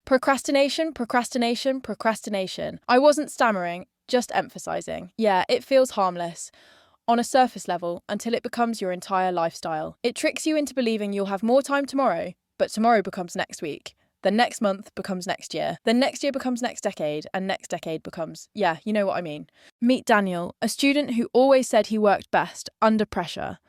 Procrastination, procrastination, procrastination. I wasn't stammering, just emphasizing. Yeah, it feels harmless on a surface level until it becomes your entire lifestyle. It tricks you into believing you'll have more time tomorrow, but tomorrow becomes next week. Then next month becomes next year. Then next year becomes next decade, and next decade becomes, yeah, you know what I mean. Meet Daniel, a student who always said he worked best under pressure.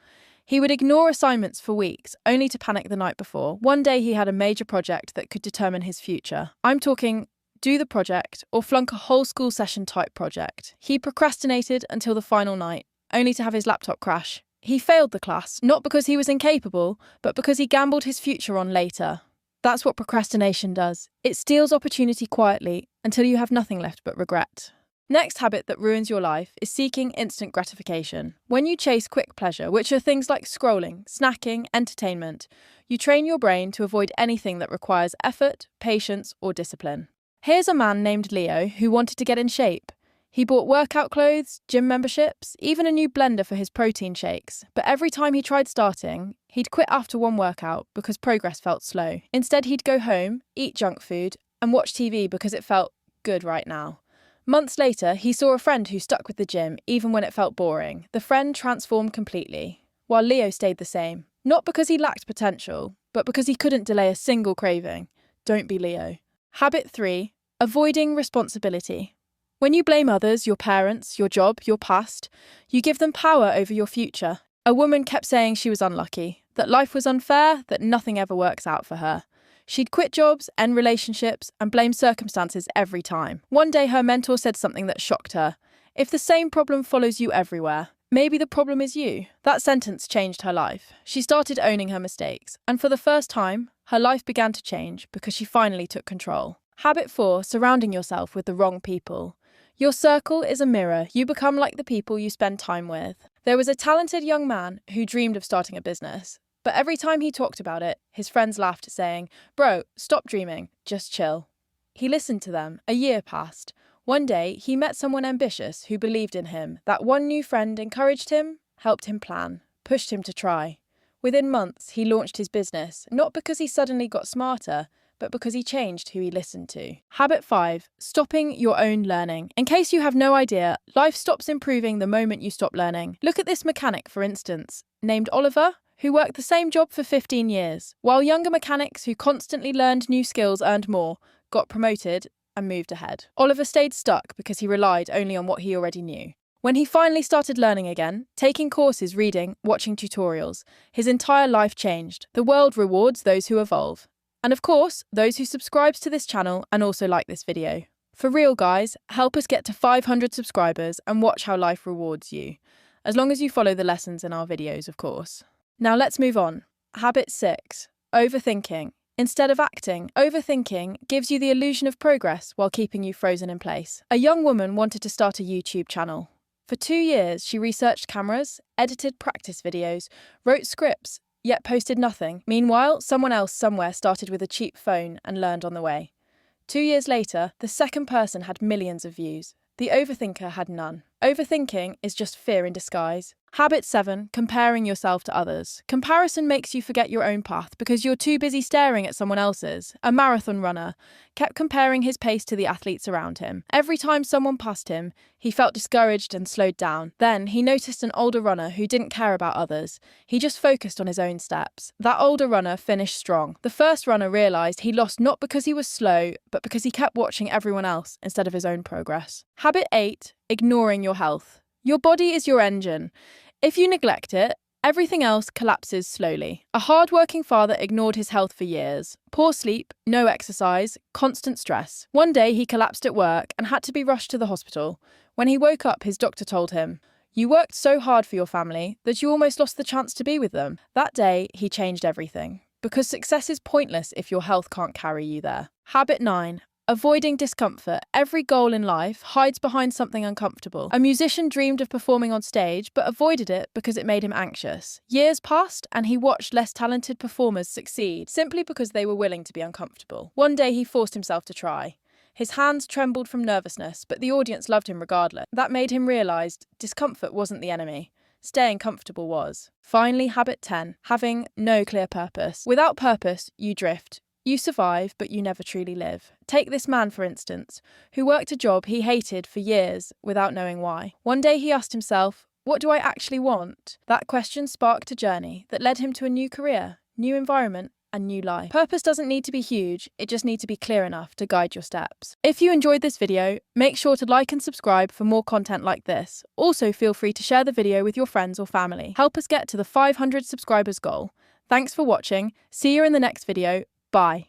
He would ignore assignments for weeks, only to panic the night before. One day he had a major project that could determine his future. I'm talking do the project or flunk a whole school session type project. He procrastinated until the final night, only to have his laptop crash. He failed the class, not because he was incapable, but because he gambled his future on later. That's what procrastination does. It steals opportunity quietly until you have nothing left but regret. Next habit that ruins your life is seeking instant gratification. When you chase quick pleasure, which are things like scrolling, snacking, entertainment, you train your brain to avoid anything that requires effort, patience, or discipline. Here's a man named Leo who wanted to get in shape. He bought workout clothes, gym memberships, even a new blender for his protein shakes. But every time he tried starting, he'd quit after one workout because progress felt slow. Instead, he'd go home, eat junk food, and watch TV because it felt good right now. Months later, he saw a friend who stuck with the gym even when it felt boring. The friend transformed completely, while Leo stayed the same. Not because he lacked potential, but because he couldn't delay a single craving. Don't be Leo. Habit 3. Avoiding responsibility. When you blame others, your parents, your job, your past, you give them power over your future. A woman kept saying she was unlucky, that life was unfair, that nothing ever works out for her. She'd quit jobs, end relationships, and blame circumstances every time. One day her mentor said something that shocked her. If the same problem follows you everywhere, maybe the problem is you. That sentence changed her life. She started owning her mistakes, and for the first time, her life began to change because she finally took control. Habit 4. Surrounding yourself with the wrong people. Your circle is a mirror. You become like the people you spend time with. There was a talented young man who dreamed of starting a business. But every time he talked about it, his friends laughed, saying, "Bro, stop dreaming, just chill." He listened to them. A year passed. One day, he met someone ambitious who believed in him. That one new friend encouraged him, helped him plan, pushed him to try. Within months, he launched his business, not because he suddenly got smarter, but because he changed who he listened to. Habit 5. Stopping your own learning. In case you have no idea, life stops improving the moment you stop learning. Look at this mechanic, for instance, named Oliver, who worked the same job for 15 years, while younger mechanics who constantly learned new skills earned more, got promoted, and moved ahead. Oliver stayed stuck because he relied only on what he already knew. When he finally started learning again, taking courses, reading, watching tutorials, his entire life changed. The world rewards those who evolve. And of course, those who subscribe to this channel and also like this video. For real, guys, help us get to 500 subscribers and watch how life rewards you. As long as you follow the lessons in our videos, of course. Now let's move on. Habit 6. Overthinking. Instead of acting, overthinking gives you the illusion of progress while keeping you frozen in place. A young woman wanted to start a YouTube channel. For 2 years, she researched cameras, edited practice videos, wrote scripts, yet posted nothing. Meanwhile, someone else somewhere started with a cheap phone and learned on the way. 2 years later, the second person had millions of views. The overthinker had none. Overthinking is just fear in disguise. Habit 7. Comparing yourself to others. Comparison makes you forget your own path because you're too busy staring at someone else's. A marathon runner kept comparing his pace to the athletes around him. Every time someone passed him, he felt discouraged and slowed down. Then he noticed an older runner who didn't care about others. He just focused on his own steps. That older runner finished strong. The first runner realised he lost not because he was slow, but because he kept watching everyone else instead of his own progress. Habit 8. Ignoring your health. Your body is your engine. If you neglect it, everything else collapses slowly. A hard-working father ignored his health for years. Poor sleep, no exercise, constant stress. One day he collapsed at work and had to be rushed to the hospital. When he woke up, his doctor told him, "You worked so hard for your family that you almost lost the chance to be with them." That day, he changed everything. Because success is pointless if your health can't carry you there. Habit 9. Avoiding discomfort. Every goal in life hides behind something uncomfortable. A musician dreamed of performing on stage, but avoided it because it made him anxious. Years passed, and he watched less talented performers succeed, simply because they were willing to be uncomfortable. One day he forced himself to try. His hands trembled from nervousness, but the audience loved him regardless. That made him realise discomfort wasn't the enemy. Staying comfortable was. Finally, habit 10. Having no clear purpose. Without purpose, you drift. You survive, but you never truly live. Take this man, for instance, who worked a job he hated for years without knowing why. One day he asked himself, what do I actually want? That question sparked a journey that led him to a new career, new environment, and new life. Purpose doesn't need to be huge, it just needs to be clear enough to guide your steps. If you enjoyed this video, make sure to like and subscribe for more content like this. Also, feel free to share the video with your friends or family. Help us get to the 500 subscribers goal. Thanks for watching. See you in the next video. Bye.